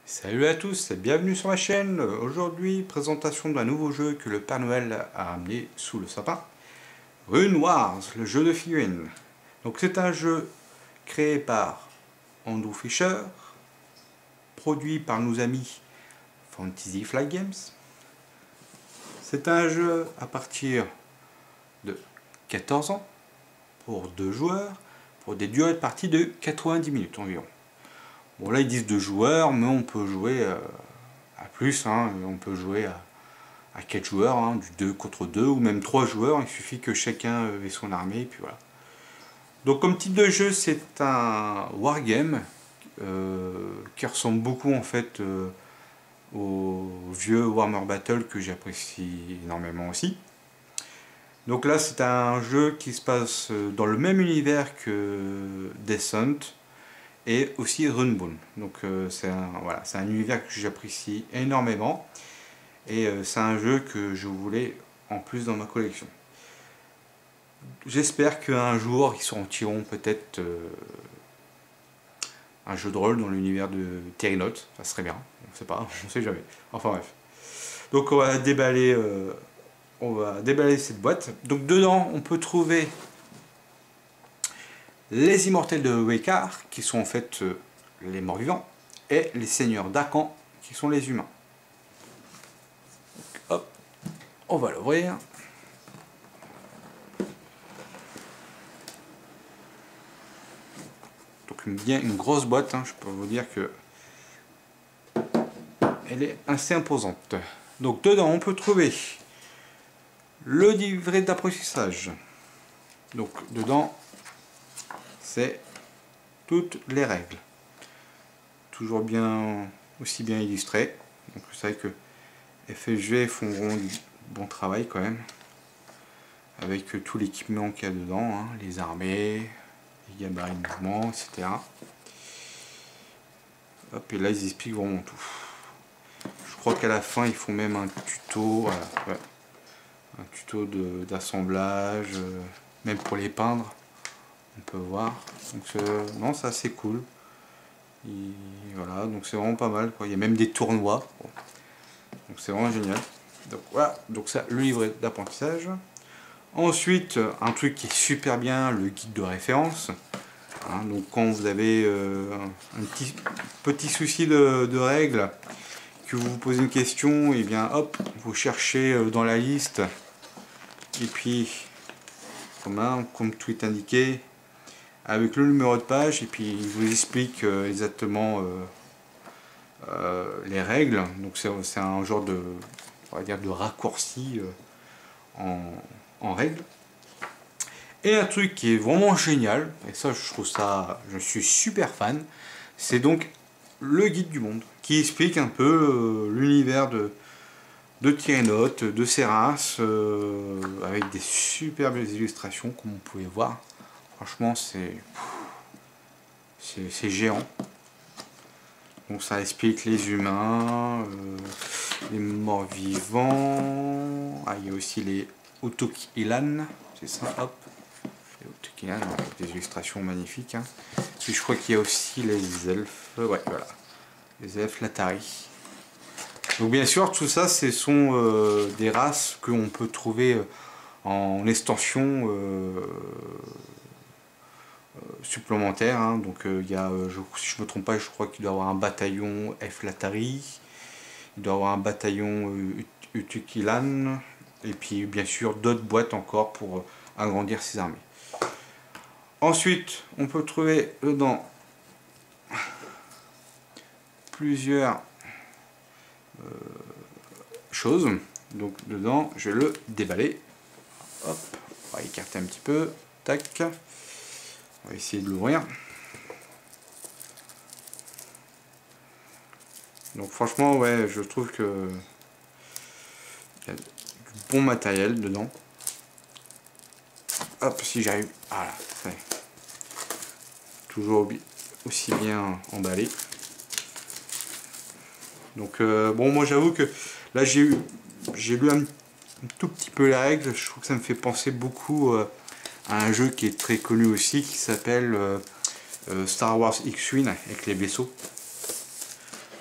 Salut à tous et bienvenue sur ma chaîne. Aujourd'hui, présentation d'un nouveau jeu que le Père Noël a amené sous le sapin. Rune Wars, le jeu de figurines. Donc c'est un jeu créé par Andrew Fisher, produit par nos amis Fantasy Flight Games. C'est un jeu à partir de 14 ans pour 2 joueurs, pour des durées de partie de 90 minutes environ. Bon là ils disent 2 joueurs, mais on peut jouer à plus, hein. On peut jouer à 4 joueurs, hein, du 2 contre 2 ou même 3 joueurs, il suffit que chacun ait son armée et puis voilà. Donc comme type de jeu c'est un wargame qui ressemble beaucoup en fait au vieux Warhammer Battle que j'apprécie énormément aussi. Donc là c'est un jeu qui se passe dans le même univers que Descent et aussi Runebound. Donc c'est un univers que j'apprécie énormément et c'est un jeu que je voulais en plus dans ma collection. J'espère qu'un jour ils sortiront peut-être un jeu de rôle dans l'univers de Terrinote, ça serait bien, on sait pas, on sait jamais. Enfin bref. Donc on va déballer cette boîte. Donc dedans on peut trouver les immortels de Wekar, qui sont en fait les morts vivants, et les seigneurs d'Akan, qui sont les humains. Donc, hop, on va l'ouvrir. Donc bien une grosse boîte, hein, je peux vous dire que elle est assez imposante. Donc dedans on peut trouver le livret d'apprentissage. Donc dedans c'est toutes les règles, toujours bien, aussi bien illustré. Donc vous savez que FFG font du bon travail quand même, avec tout l'équipement qu'il y a dedans, hein, les armées, les gabarits de mouvement, etc. Hop, et là ils expliquent vraiment tout. Je crois qu'à la fin ils font même un tuto, voilà, ouais, un tuto d'assemblage, même pour les peindre. On peut voir, donc non, c'est assez cool. Voilà, donc c'est vraiment pas mal, quoi. Il y a même des tournois, bon. Donc c'est vraiment génial. Donc voilà, donc ça, le livret d'apprentissage. Ensuite, un truc qui est super bien, le guide de référence. Hein, donc quand vous avez un petit souci de règles, que vous vous posez une question, et bien hop, vous cherchez dans la liste, et puis comme tout est indiqué, avec le numéro de page, et puis il vous explique exactement les règles. Donc c'est un genre de, on va dire, de raccourci en règles. Et un truc qui est vraiment génial, et ça je trouve ça, je suis super fan, c'est donc le guide du monde, qui explique un peu l'univers de Terrinote, de Serras, avec des superbes illustrations comme vous pouvez voir. Franchement c'est géant. Donc ça explique les humains, les morts vivants. Ah, il y a aussi les Autokilan, c'est ça, hop. Les Autokilan, avec des illustrations magnifiques. Hein. Puis je crois qu'il y a aussi les elfes, ouais, voilà, les elfes Latari. Donc bien sûr, tout ça, ce sont des races que l'on peut trouver en extension supplémentaire, hein. Donc il y a, si je me trompe pas, je crois qu'il doit y avoir un bataillon F Latari, il doit y avoir un bataillon Utukilan, et puis bien sûr d'autres boîtes encore pour agrandir ses armées. Ensuite, on peut trouver dedans plusieurs choses. Donc dedans, je vais le déballer. Hop, on va écarter un petit peu. Tac. On va essayer de l'ouvrir. Donc franchement, ouais, je trouve que il y a du bon matériel dedans. Hop, si j'arrive. Voilà, c'est toujours aussi bien emballé. Donc bon, moi j'avoue que là j'ai lu un tout petit peu les règles. Je trouve que ça me fait penser beaucoup à un jeu qui est très connu aussi, qui s'appelle Star Wars X-Wing avec les vaisseaux.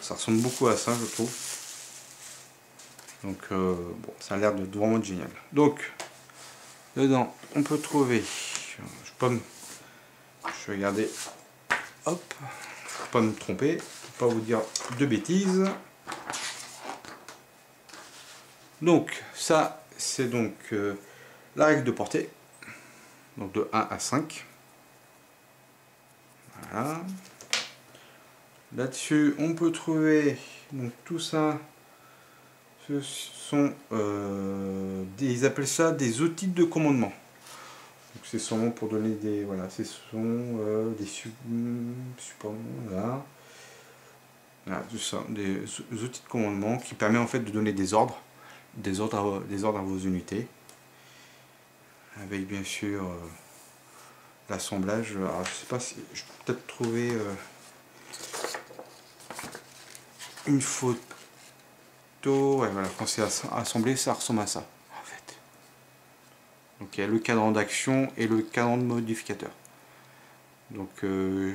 ça ressemble beaucoup à ça, je trouve. Donc bon, ça a l'air de vraiment génial. Donc dedans, on peut trouver, je vais regarder, hop, pour pas me tromper, pour pas vous dire de bêtises. Donc ça, c'est donc la règle de portée, donc de 1 à 5. Voilà. Là-dessus, on peut trouver donc tout ça. Ce sont ils appellent ça des outils de commandement. Donc c'est sûrement pour donner des ce sont des supports là. Voilà, tout ça, des outils de commandement qui permet en fait de donner des ordres à vos unités. Avec bien sûr l'assemblage. Alors je sais pas si je peux peut-être trouver une photo. Ouais, voilà, quand c'est assemblé, ça ressemble à ça en fait. Donc il y a le cadran d'action et le cadran de modificateur. Donc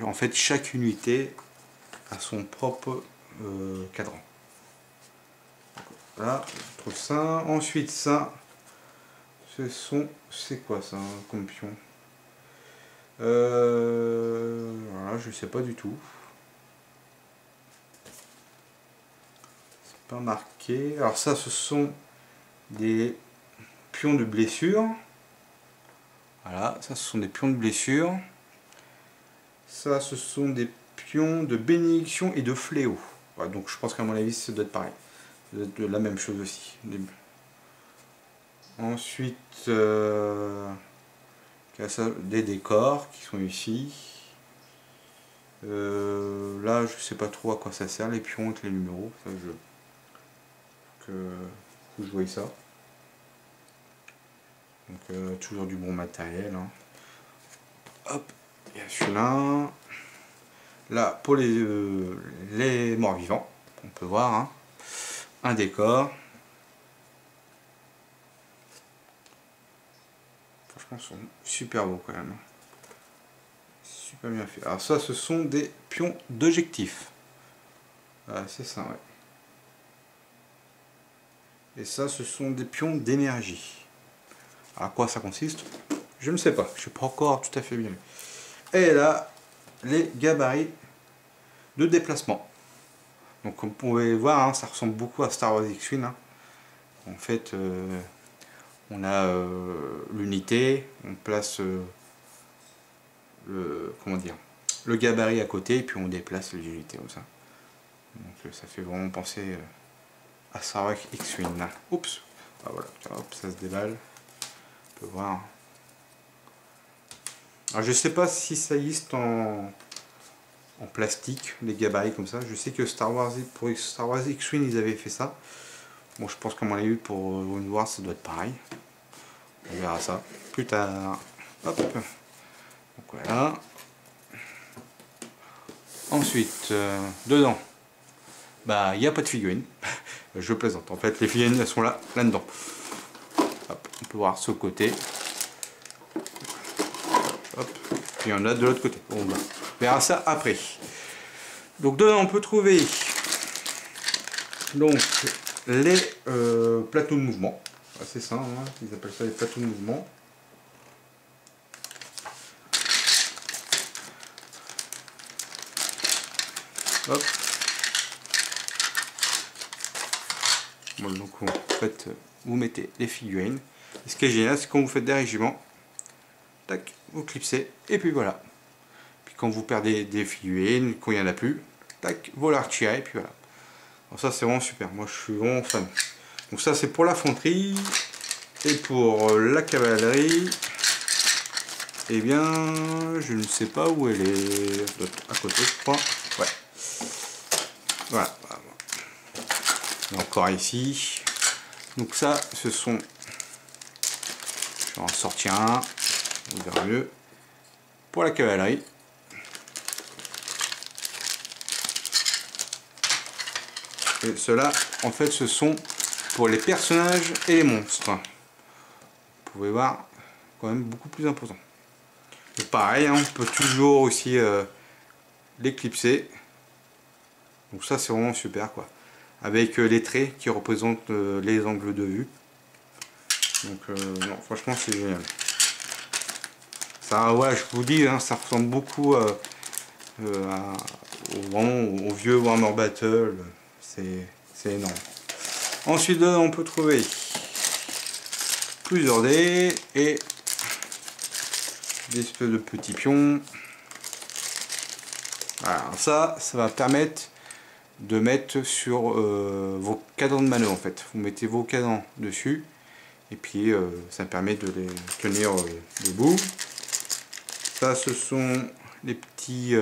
en fait chaque unité a son propre cadran. Voilà, je trouve ça. Ensuite ça, c'est quoi ça comme pion? Voilà, je sais pas du tout. C'est pas marqué. Alors ça, ce sont des pions de blessure. Voilà, ça ce sont des pions de blessure. Ça, ce sont des pions de bénédiction et de fléau. Voilà, donc je pense qu'à mon avis, ça doit être pareil. Ça doit être la même chose aussi. Ensuite, des décors qui sont ici. Là, je sais pas trop à quoi ça sert, les pions avec les numéros. Ça, que vous voyez ça. Donc, toujours du bon matériel. Hein. Hop, il y a celui-là. Là, pour les morts vivants, on peut voir hein, un décor. Franchement, ils sont super beaux quand même. Super bien fait. Alors ça, ce sont des pions d'objectif. Ah, c'est ça, ouais. Et ça, ce sont des pions d'énergie. À quoi ça consiste? Je ne sais pas. Je ne suis pas encore tout à fait bien. Et là, les gabarits de déplacement. Donc comme vous pouvez voir, hein, ça ressemble beaucoup à Star Wars X-Wing. Hein. En fait, on a l'unité, on place le gabarit à côté et puis on déplace les unités comme ça. Donc ça fait vraiment penser à Star Wars X-Wing. Oups, ah, voilà, hop, ça se déballe. On peut voir. Alors je sais pas si ça existe en plastique, les gabarits comme ça. Je sais que pour Star Wars X-Wing ils avaient fait ça. Bon, je pense qu'à mon avis pour One War ça doit être pareil. On verra ça plus tard. Hop. Donc voilà. Ensuite, dedans, bah il n'y a pas de figurines. Je plaisante. En fait, les figurines elles sont là-dedans. Hop, on peut voir ce côté. Hop. Puis il y en a de l'autre côté. Bon, bah, on verra ça après. Donc dedans, on peut trouver donc les plateaux de mouvement. C'est ça, hein, ils appellent ça les plateaux de mouvement. Hop. Bon, donc en fait, vous mettez les figurines. Et ce qui est génial, c'est quand vous faites des régiments, tac, vous clipsez, et puis voilà. Puis quand vous perdez des figurines, quand il n'y en a plus, tac, vous la retirez, et puis voilà. Alors ça, c'est vraiment super. Moi, je suis vraiment fan. Donc ça, c'est pour l'infanterie. Et pour la cavalerie, eh bien, je ne sais pas où elle est. À côté, je crois. Ouais. Voilà. Et encore ici. Donc ça, ce sont... Je vais en sortir un. On verra mieux. Pour la cavalerie. Et ceux-là, en fait, ce sont pour les personnages et les monstres. Vous pouvez voir, quand même beaucoup plus important. Et pareil, hein, on peut toujours aussi l'éclipser. Donc ça c'est vraiment super quoi. Avec les traits qui représentent les angles de vue. Donc non, franchement c'est génial. Ça, ouais, je vous dis, hein, ça ressemble beaucoup vraiment au vieux Warhammer Battle. C'est énorme. Ensuite, on peut trouver plusieurs dés et des espèces de petits pions. Voilà, ça va permettre de mettre sur vos cadrans de manœuvre en fait. Vous mettez vos cadrans dessus et puis ça permet de les tenir debout. Ça, ce sont les petites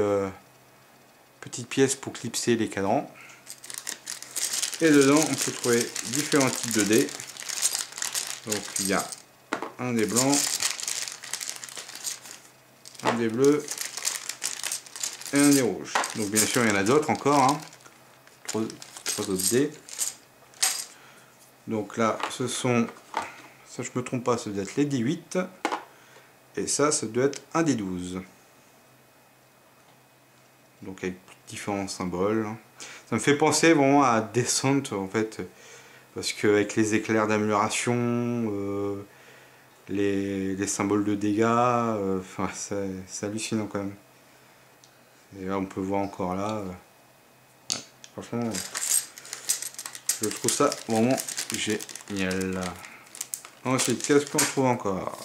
pièces pour clipser les cadrans. Et dedans, on peut trouver différents types de dés. Donc, il y a un dé blanc, un dé bleu et un dé rouge. Donc, bien sûr, il y en a d'autres encore. Hein. Trois autres dés. Donc là, ce sont, ça je me trompe pas, ça doit être les D8. Et ça doit être un D12. Donc avec différents symboles. Ça me fait penser vraiment à Descent en fait. Parce qu'avec les éclairs d'amélioration, les symboles de dégâts, enfin, c'est hallucinant quand même. Et là on peut voir encore là. Ouais, franchement, je trouve ça vraiment génial. Ensuite, qu'est-ce qu'on trouve encore?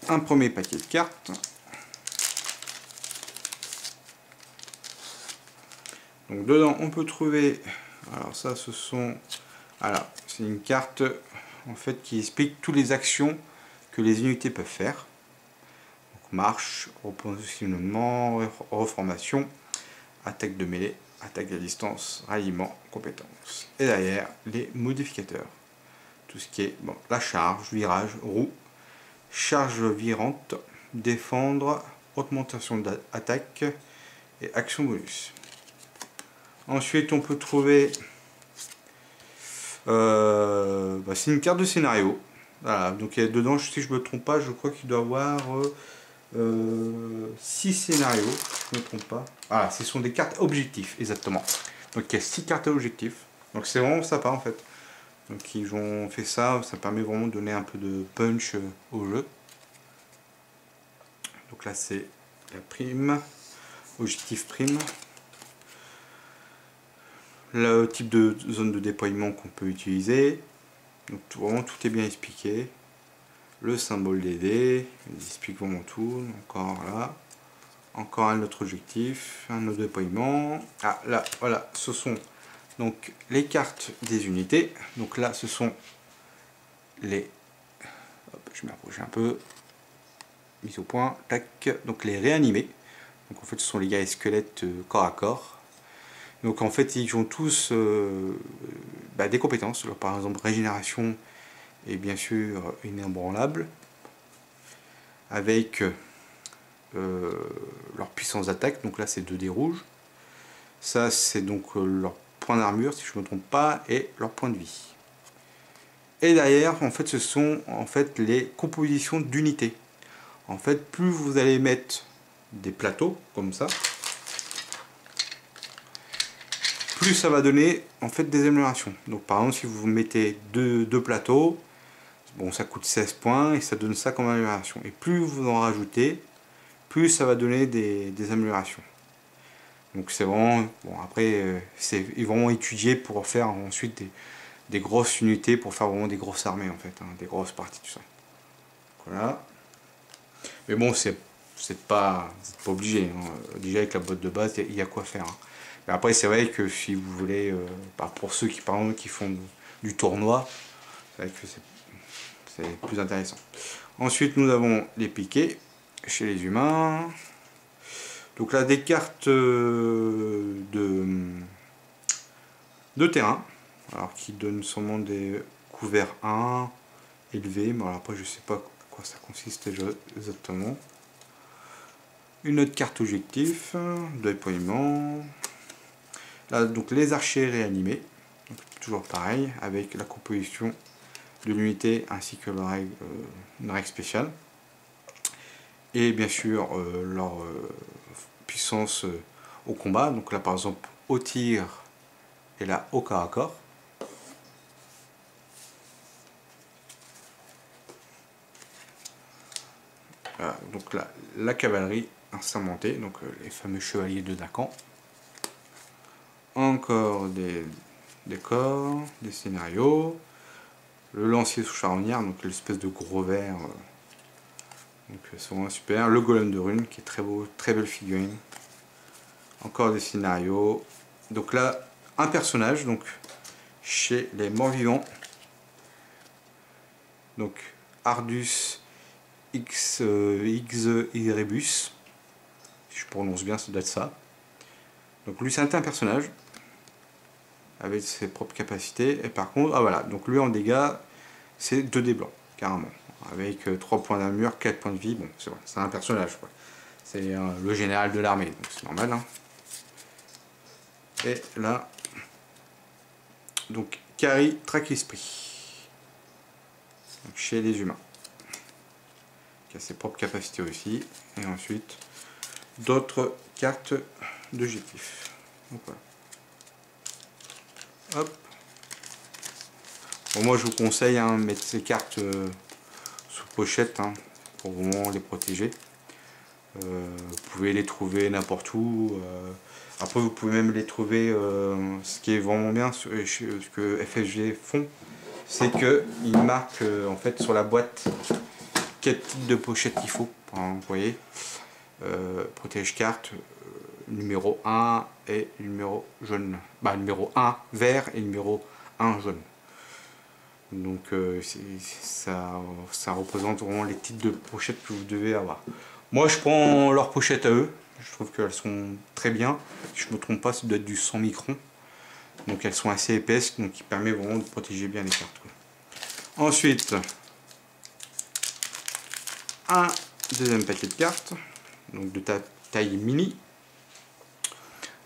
Un premier paquet de cartes. Donc dedans on peut trouver, alors ça ce sont, alors c'est une carte en fait qui explique toutes les actions que les unités peuvent faire. Donc marche, repositionnement, reformation, attaque de mêlée, attaque à distance, ralliement, compétences. Et derrière les modificateurs. Tout ce qui est bon, la charge, virage, roue, charge virante, défendre, augmentation d'attaque et action bonus. Ensuite, on peut trouver, c'est une carte de scénario. Voilà, donc dedans, si je ne me trompe pas, je crois qu'il doit y avoir 6 scénarios, si je ne me trompe pas. Voilà, ce sont des cartes objectifs, exactement. Donc il y a 6 cartes objectifs. Donc c'est vraiment sympa en fait. Donc ils ont fait ça, ça permet vraiment de donner un peu de punch au jeu. Donc là c'est la prime, objectif prime. Le type de zone de déploiement qu'on peut utiliser. Donc vraiment tout est bien expliqué. Le symbole des dés, il explique vraiment tout. Encore là, encore un autre objectif, un autre déploiement. Ah là, voilà, ce sont donc les cartes des unités. Donc là, ce sont les. Hop, je m'approche un peu. Mise au point. Tac. Donc les réanimés. Donc en fait, ce sont les gars squelettes corps à corps. Donc en fait ils ont tous des compétences, alors, par exemple régénération est bien sûr inébranlable, avec leur puissance d'attaque, donc là c'est 2 dés rouges, ça c'est donc leur point d'armure si je ne me trompe pas, et leur point de vie. Et derrière en fait ce sont en fait les compositions d'unités. En fait plus vous allez mettre des plateaux comme ça, plus ça va donner en fait des améliorations. Donc par exemple si vous mettez deux plateaux, bon ça coûte 16 points et ça donne ça comme amélioration. Et plus vous en rajoutez, plus ça va donner des améliorations. Donc c'est vraiment, bon après c'est vraiment étudié pour faire ensuite des grosses unités, pour faire vraiment des grosses armées en fait, hein, des grosses parties tout ça. Voilà. Mais bon c'est pas obligé, hein. Déjà avec la boîte de base il y a quoi faire. Hein. Mais après c'est vrai que si vous voulez, pour ceux qui par exemple qui font du tournoi, c'est vrai que c'est plus intéressant. Ensuite nous avons les piquets chez les humains. Donc là des cartes de terrain, alors qui donnent sûrement des couverts 1 élevés, mais alors après je sais pas à quoi ça consiste exactement. Une autre carte objectif, de déploiement. Là, donc les archers réanimés, donc, toujours pareil, avec la composition de l'unité ainsi que une règle spéciale. Et bien sûr leur puissance au combat. Donc là par exemple au tir et là au corps à corps. Voilà, donc là la cavalerie instrumentée, donc les fameux chevaliers de Dakan. Encore des décors, des scénarios, le lancier sous charognard, donc l'espèce de gros verre, donc c'est vraiment super. Le golem de rune qui est très beau, très belle figurine. Encore des scénarios. Donc là un personnage, donc chez les morts vivants, donc Ardus X Irebus, si je prononce bien, ça doit être ça. Donc lui c'est un personnage avec ses propres capacités, et par contre, ah voilà, donc lui en dégâts c'est 2 dés blancs, carrément, avec 3 points d'armure, 4 points de vie, bon c'est un personnage quoi. C'est le général de l'armée, donc c'est normal hein. Et là, donc Kari Traquesprit, donc chez les humains, qui a ses propres capacités aussi, et ensuite d'autres cartes d'objectifs. Donc voilà. Hop. Bon, moi je vous conseille hein, mettre ces cartes sous pochette hein, pour vraiment les protéger. Vous pouvez les trouver n'importe où. Après vous pouvez même les trouver. Ce qui est vraiment bien, ce que FFG font, c'est qu'ils marquent en fait sur la boîte quel type de pochette il faut. Hein, vous voyez, protège carte numéro 1 et numéro jaune. Bah, numéro 1 vert et numéro 1 jaune. Donc ça représente vraiment les types de pochettes que vous devez avoir. Moi je prends leurs pochettes à eux, je trouve qu'elles sont très bien. Si je ne me trompe pas, ça doit être du 100 microns. Donc elles sont assez épaisses, donc qui permet vraiment de protéger bien les cartes quoi. Ensuite, un deuxième paquet de cartes, donc de taille mini.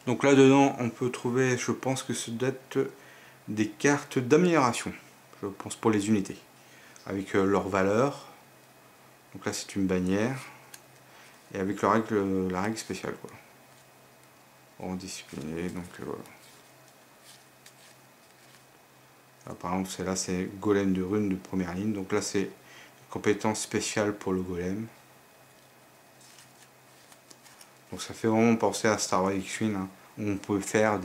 Donc là dedans on peut trouver, je pense que ce doit être des cartes d'amélioration, je pense pour les unités, avec leur valeur. Donc là c'est une bannière, et avec la règle spéciale quoi. En discipliné, donc voilà. Là, par exemple celle-là c'est golem de rune de première ligne, donc là c'est compétence spéciale pour le golem. Donc ça fait vraiment penser à Star Wars X-Wing hein, où on peut faire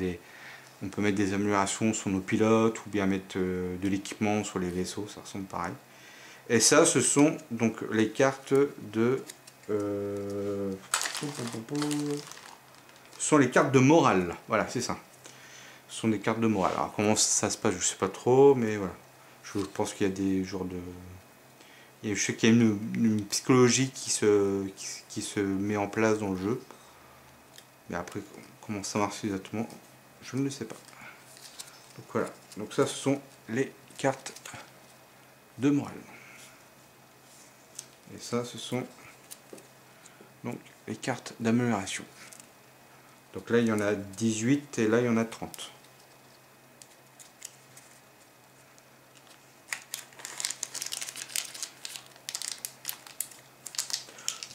on peut mettre des améliorations sur nos pilotes ou bien mettre de l'équipement sur les vaisseaux, ça ressemble pareil. Et ça ce sont donc les cartes de ce sont les cartes de morale, voilà c'est ça. Ce sont des cartes de morale. Alors comment ça se passe je sais pas trop, mais voilà. Je pense qu'il y a des genres de... je sais qu'il y a une psychologie qui se met en place dans le jeu. Mais après, comment ça marche exactement, je ne le sais pas. Donc voilà. Donc ça, ce sont les cartes de morale. Et ça, ce sont donc les cartes d'amélioration. Donc là, il y en a 18 et là, il y en a 30.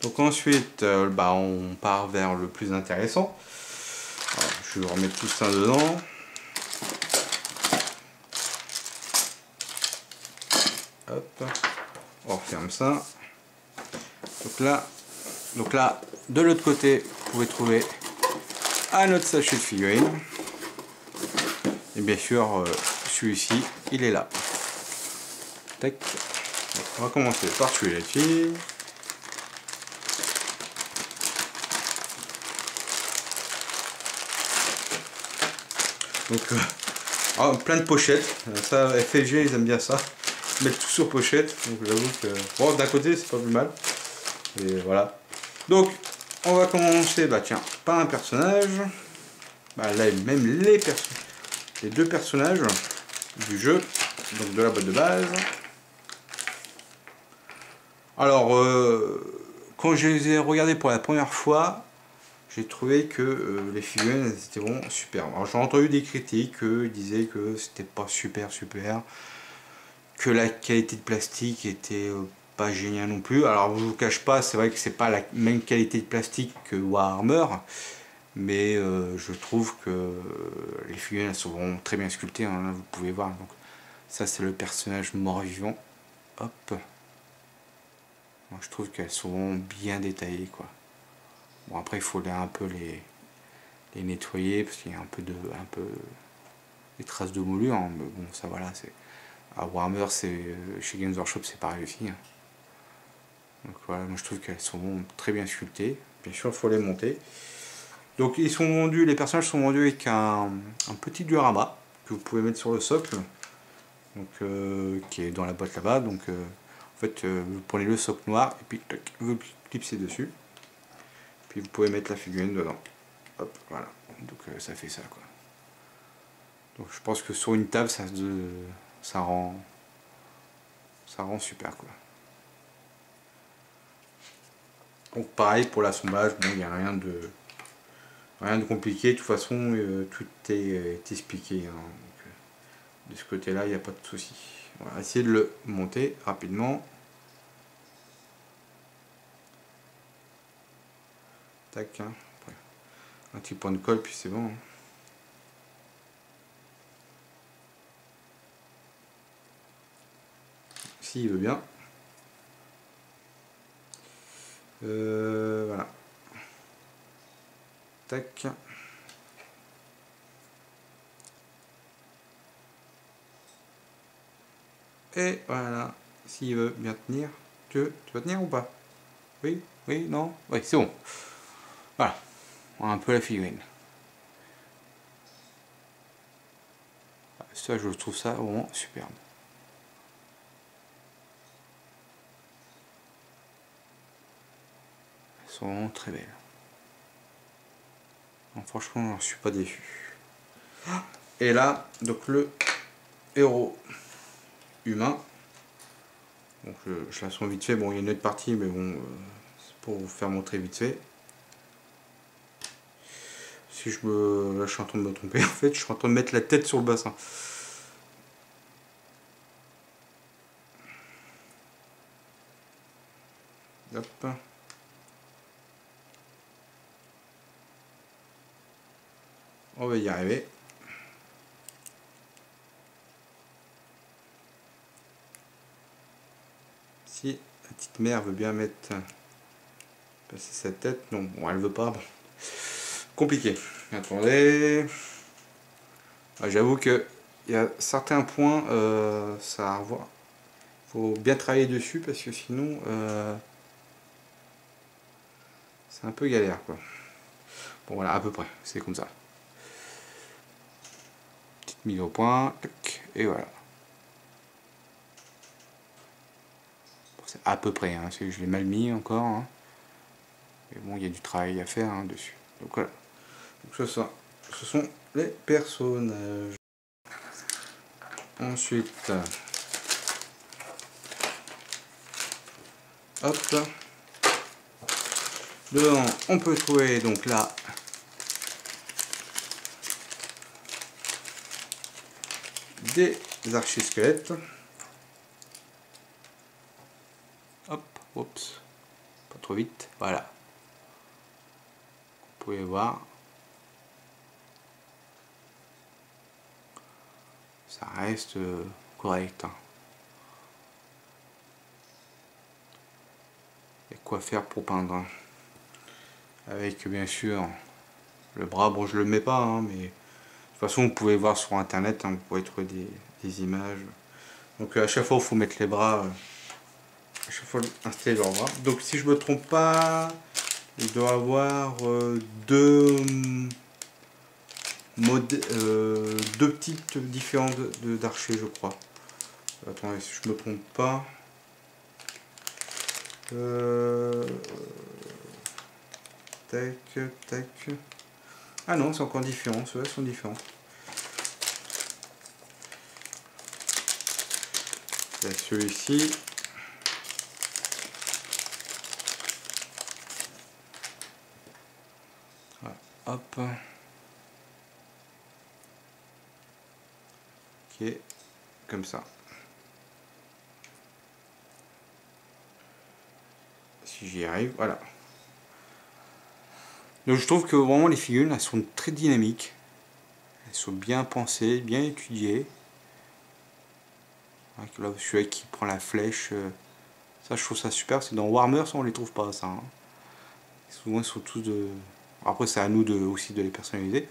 Donc ensuite, on part vers le plus intéressant. Alors, je vais remettre tout ça dedans. Hop, on referme ça. Donc là, de l'autre côté, vous pouvez trouver un autre sachet de figurines. Et bien sûr, celui-ci, il est là. Tac. Donc, on va commencer par celui-là. Donc plein de pochettes, ça FFG ils aiment bien ça, mettre tout sur pochette, donc j'avoue que bon, d'un côté c'est pas plus mal, et voilà. Donc on va commencer, tiens, par un personnage, là même les deux personnages du jeu, donc de la boîte de base. Alors quand je les ai regardés pour la première fois, j'ai trouvé que les figurines étaient vraiment super. Alors j'ai entendu des critiques qui disaient que c'était pas super, que la qualité de plastique était pas géniale non plus. Alors je vous cache pas, c'est vrai que c'est pas la même qualité de plastique que Warhammer, mais je trouve que les figurines elles sont vraiment très bien sculptées, hein, là, vous pouvez voir. Donc ça c'est le personnage mort-vivant. Hop. Moi, je trouve qu'elles sont vraiment bien détaillées, quoi. Bon, après il faut un peu les nettoyer parce qu'il y a un peu des traces de moulure, hein, mais bon, ça voilà, c'est à Warhammer, c'est chez Games Workshop, c'est pareil aussi, hein. Donc voilà, moi je trouve qu'elles sont vraiment très bien sculptées. Bien sûr, il faut les monter. Donc ils sont vendus, les personnages sont vendus avec un petit diorama que vous pouvez mettre sur le socle, donc qui est dans la boîte là-bas. Donc en fait, vous prenez le socle noir et puis tac, vous clipsez dessus. Puis vous pouvez mettre la figurine dedans. Hop, voilà. Donc ça fait ça, quoi. Donc je pense que sur une table, ça rend super, quoi. Donc pareil pour l'assemblage, bon, il n'y a rien de compliqué. De toute façon, tout est expliqué, hein. Donc, de ce côté-là, il n'y a pas de souci. On va essayer de le monter rapidement. Tac, hein. Après, un petit point de colle, puis c'est bon, hein. S'il veut bien. Voilà. Tac. Et voilà. S'il veut bien tenir. Tu vas tenir ou pas? Oui, oui, non? Oui, c'est bon. Voilà. On a un peu la figurine. Ça, je trouve ça vraiment superbe. Elles sont vraiment très belles. Donc, franchement, je suis pas déçu. Et là, donc le héros humain. Donc je la sens vite fait. Bon, il y a une autre partie, mais bon, c'est pour vous faire montrer vite fait. Si je me... Là, je suis en train de me tromper. En fait, je suis en train de mettre la tête sur le bassin. Hop. On va y arriver. Si la petite mère veut bien mettre passer sa tête, non, bon, elle veut pas. Bon. Compliqué. Attendez. Ah, j'avoue que il y a certains points, ça à revoir. Faut bien travailler dessus parce que sinon, c'est un peu galère, quoi. Bon voilà, à peu près, c'est comme ça. Petite mise au point, et voilà. Bon, c'est à peu près, hein, je l'ai mal mis encore, hein. Mais bon, il y a du travail à faire, hein, dessus. Donc voilà. Donc ça, ce sont les personnages. Ensuite, hop. Devant, on peut trouver donc là des archisquelettes. Hop, oups, pas trop vite, voilà. Vous pouvez voir. Ça reste correct, hein. Il y a quoi faire pour peindre. Avec bien sûr le bras, bon je le mets pas, hein, mais de toute façon vous pouvez voir sur internet, hein, vous pouvez trouver des images. Donc à chaque fois il faut mettre les bras, à chaque fois installer leurs bras. Donc si je me trompe pas, il doit avoir deux types différents d'archers, je crois. Attendez, si je me trompe pas. Tac, tac. Ah non, c'est encore différent, ceux-là sont différents. Celui-ci. Voilà, hop. Qui est comme ça. Si j'y arrive, voilà. Donc je trouve que vraiment les figurines, elles sont très dynamiques. Elles sont bien pensées, bien étudiées. Là, celui-là qui prend la flèche, ça je trouve ça super. C'est dans Warhammer, ça on les trouve pas, ça. Hein. Souvent ils sont tous de... Après c'est à nous aussi de les personnaliser.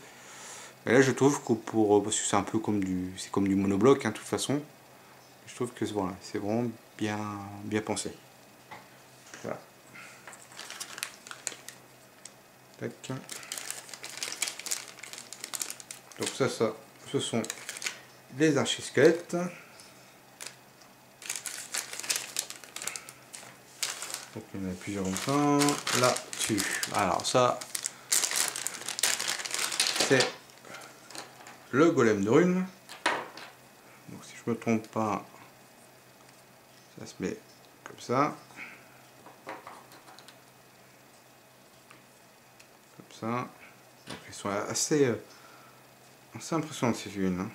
Mais là je trouve que parce que c'est un peu comme c'est comme du monobloc, hein, de toute façon. Je trouve que voilà, c'est vraiment bien pensé. Voilà. Tac. Donc ça, ce sont les archisquelettes. Donc il y en a plusieurs comme ça. Là-dessus. Alors ça, c'est le golem de rune. Donc si je me trompe pas, ça se met comme ça. Comme ça. Donc ils sont assez impressionnantes ces figurines. Hein.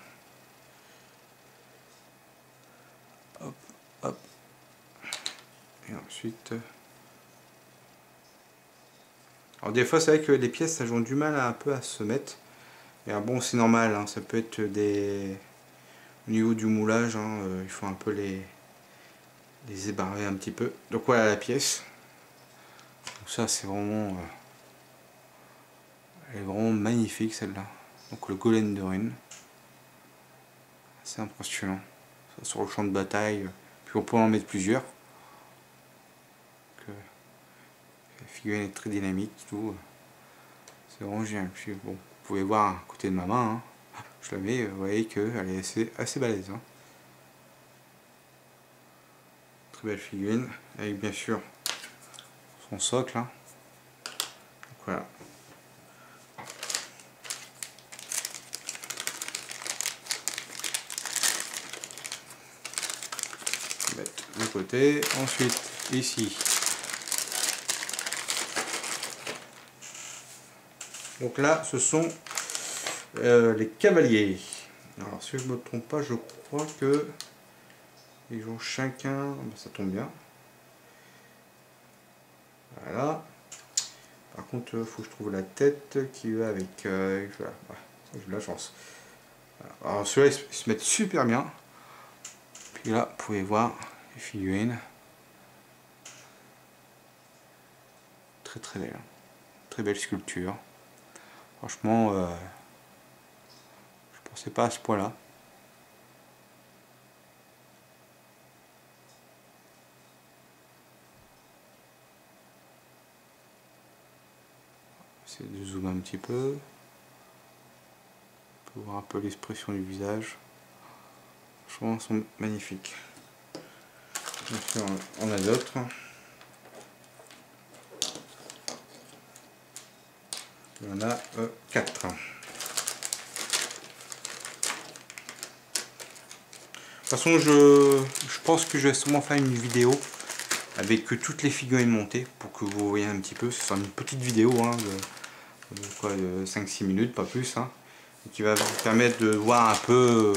Hop, hop. Et ensuite... Alors des fois c'est vrai que les pièces elles ont du mal un peu à se mettre. Mais bon c'est normal, hein, ça peut être au niveau du moulage, hein, il faut un peu les ébarrer un petit peu. Donc voilà la pièce. Donc ça c'est vraiment... elle est vraiment magnifique celle-là. Donc le golem de rune. C'est impressionnant. Ça, sur le champ de bataille. Puis on peut en mettre plusieurs. Donc, la figurine est très dynamique, tout. C'est vraiment génial. Puis bon, vous pouvez voir à côté de ma main. Hein. Je la mets, vous voyez qu'elle est assez balèze. Hein. Très belle figurine. Avec bien sûr son socle. Hein. Donc voilà. Mettre de côté. Ensuite, ici. Donc là, ce sont les cavaliers. Alors, si je ne me trompe pas, je crois que ils ont chacun... ça tombe bien. Voilà. Par contre, il faut que je trouve la tête qui va avec... voilà. J'ai de la chance. Alors, ceux-là, ils se mettent super bien. Puis là, vous pouvez voir les figurines. Très très belle. Très belle sculpture. Franchement, je pensais pas à ce point-là. J'essaie de zoomer un petit peu. On peut voir un peu l'expression du visage. Franchement, elles sont magnifiques. Bien sûr, on a d'autres. Il y en a 4. De toute façon, je pense que je vais sûrement faire une vidéo avec toutes les figurines montées pour que vous voyez un petit peu. Ce sera une petite vidéo hein, de 5-6 minutes, pas plus, hein, qui va vous permettre de voir un peu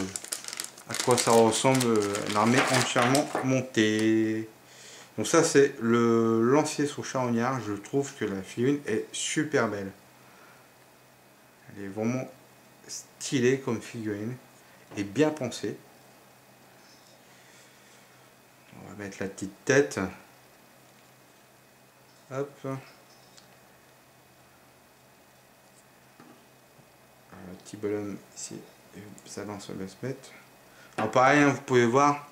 à quoi ça ressemble une armée entièrement montée. Donc ça c'est le lancier sur charognard. Je trouve que la figurine est super belle. Elle est vraiment stylée comme figurine et bien pensée. On va mettre la petite tête. Hop. Un petit bonhomme ici. Ça lance, va se mettre. Alors pareil, hein, vous pouvez voir.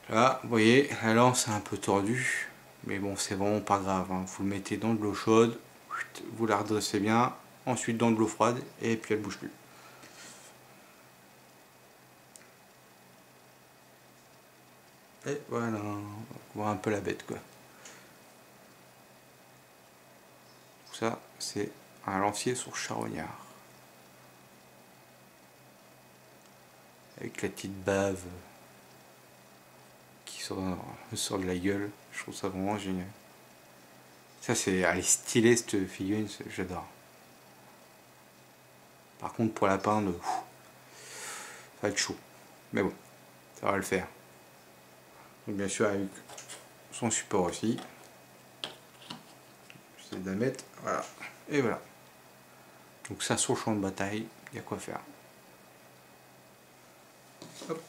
Là, vous voyez, la lance est un peu tordue. Mais bon, c'est vraiment pas grave. Hein. Vous le mettez dans de l'eau chaude. Vous la redressez bien. Ensuite dans de l'eau froide. Et puis elle bouge plus. Et voilà, on voit un peu la bête quoi. Ça, c'est un lancier sur charognard. Avec la petite bave qui sort de la gueule. Je trouve ça vraiment génial. Ça, elle est stylée cette figurine, j'adore. Par contre, pour la peindre, ça va être chaud. Mais bon, ça va le faire. Donc, bien sûr, avec son support aussi. c'est de la mettre, voilà, et voilà. Donc ça, sur le champ de bataille, il y a quoi faire. Hop.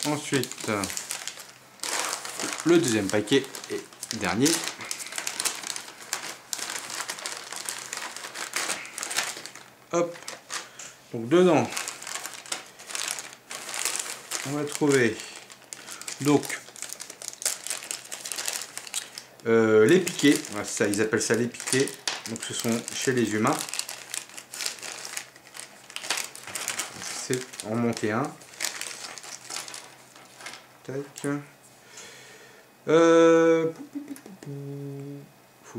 Ensuite, le deuxième paquet et dernier. Hop. Donc dedans, on va trouver donc les piquets. Voilà, ça, ils appellent ça les piquets. Donc ce sont chez les humains. C'est en monter un. Tac.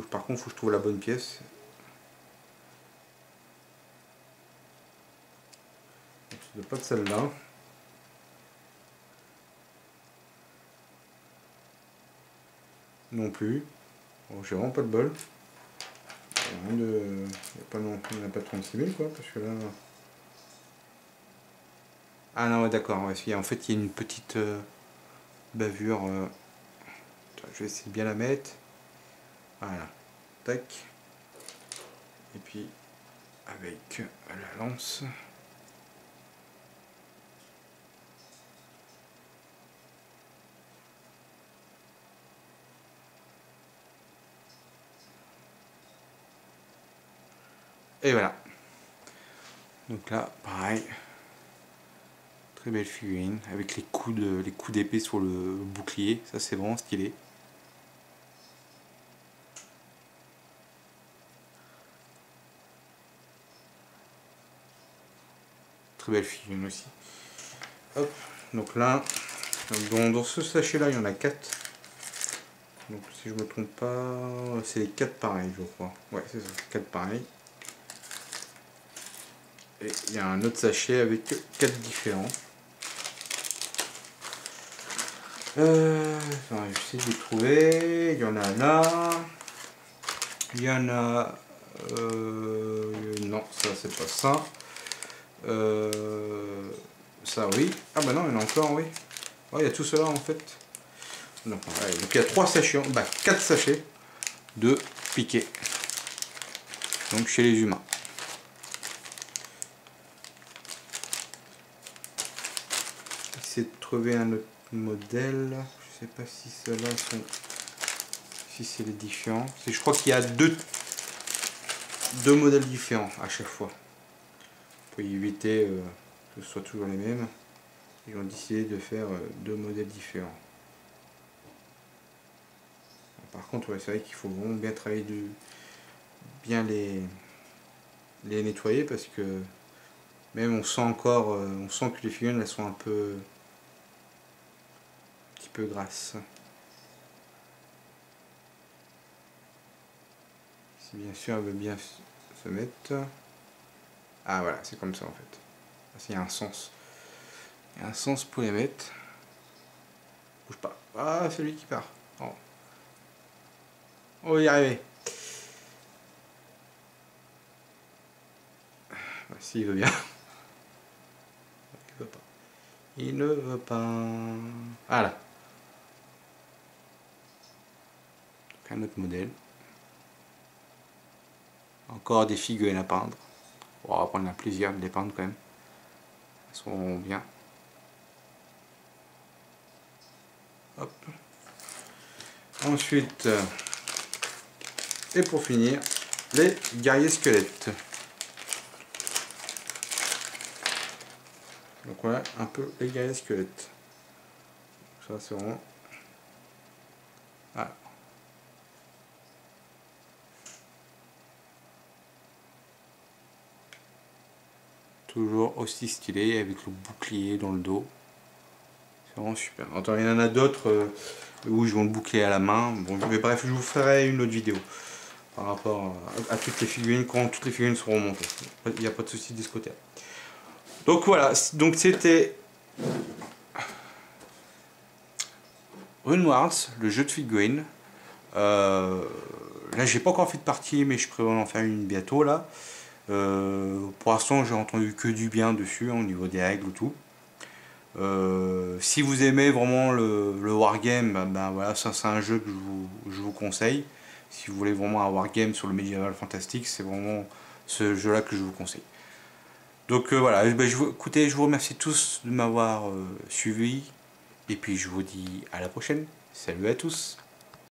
Par contre, faut que je trouve la bonne pièce. Ce n'est pas de celle-là. Non plus. Bon, j'ai vraiment pas de bol. Il n'y a pas 36 000 quoi, parce que là. Ah non, ouais, d'accord. Ouais, en fait, il y a une petite bavure. Je vais essayer de bien la mettre. Voilà. Tac. Et puis, avec la lance. Et voilà. Donc là, pareil. Très belle figurine avec les coups d'épée sur le bouclier. Ça, c'est vraiment stylé. Très belle figurine aussi. Hop. Donc là, dans ce sachet là, il y en a 4. Donc si je me trompe pas, c'est les 4 pareils, je crois. Ouais, c'est ça, 4 pareils. Et il y a un autre sachet avec 4 différents. J'essaie de les trouver. Il y en a là. Il y en a. Non, ça c'est pas ça. Ça oui. Ah bah non, il y en a encore, oui. Ouais, il y a tout cela en fait. Non, ouais, donc il y a 3 sachets, bah 4 sachets de piquets. Donc chez les humains. J'essaie de trouver un autre modèle. Je sais pas si ceux-là sont. Si c'est les différents. Je crois qu'il y a deux modèles différents à chaque fois. Pour éviter que ce soit toujours les mêmes. Ils ont décidé de faire 2 modèles différents. Par contre, ouais, c'est vrai qu'il faut vraiment bien travailler bien les nettoyer parce que même on sent encore, on sent que les figurines elles sont un petit peu grasses. Si bien sûr elle veut bien se mettre. Ah voilà, c'est comme ça en fait. Il y a un sens. Il y a un sens pour les mettre. Bouge pas. Ah, c'est lui qui part. Oh. On va y arriver. Bah, s'il veut bien. Il veut pas. Il ne veut pas. Voilà. Donc un autre modèle. Encore des figurines à peindre. On va prendre un plaisir de les peindre quand même. Elles sont bien. Hop. Ensuite, et pour finir, les guerriers squelettes. Donc voilà un peu les guerriers squelettes. Ça c'est vraiment. Voilà. Toujours aussi stylé avec le bouclier dans le dos. C'est vraiment super. Attends, il y en a d'autres où je vais le bouclier à la main. Bon, mais bref, je vous ferai une autre vidéo par rapport à toutes les figurines quand toutes les figurines seront montées. Il n'y a pas de souci de ce côté. Donc voilà, donc c'était Runeward, le jeu de figurines. Là, j'ai pas encore fait de partie, mais je prévois en faire une bientôt là. Pour l'instant, j'ai entendu que du bien dessus au niveau des règles et tout. Si vous aimez vraiment le wargame, ben voilà, ça c'est un jeu que je vous conseille. Si vous voulez vraiment un wargame sur le médiéval fantastique, c'est vraiment ce jeu-là que je vous conseille. Donc voilà, écoutez, je vous remercie tous de m'avoir suivi. Et puis je vous dis à la prochaine. Salut à tous.